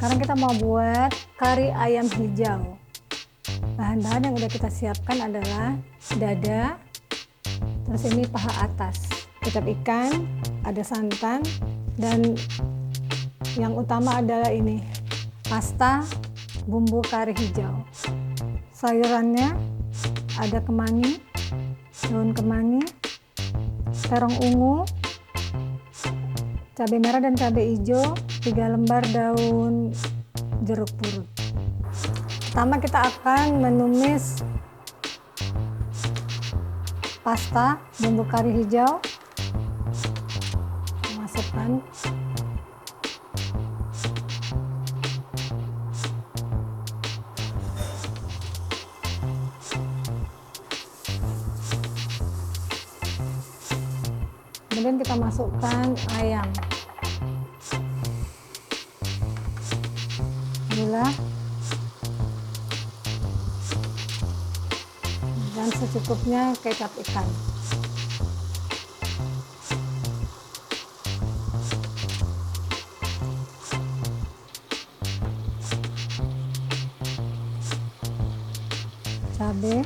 Sekarang kita mau buat kari ayam hijau. Bahan-bahan yang udah kita siapkan adalah dada, terus ini paha atas, kecap ikan, ada santan, dan yang utama adalah ini pasta bumbu kari hijau. Sayurannya ada kemangi, daun kemangi, terong ungu, cabai merah dan cabai hijau, 3 lembar daun jeruk purut. Pertama kita akan menumis pasta bumbu kari hijau, masukkan. Kemudian kita masukkan ayam, gula, dan secukupnya kecap ikan. Cabai,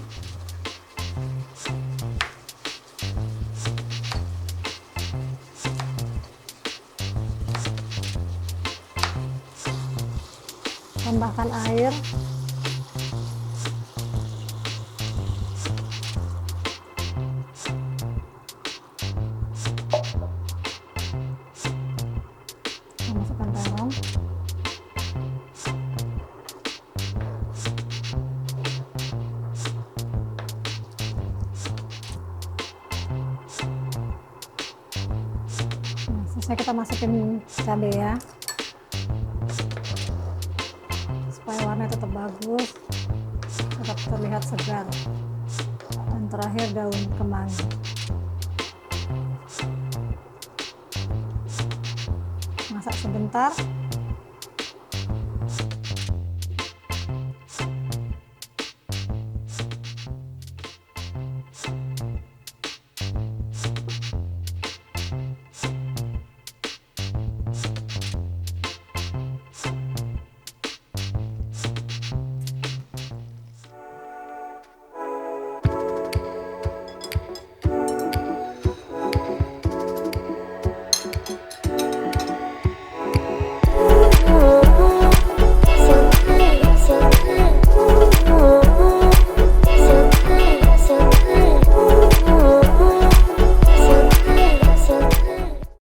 tambahkan air, masukkan terong, selesai kita masukin cabai ya, supaya warnanya tetap bagus, tetap terlihat segar. Dan terakhir daun kemangi. Masak sebentar.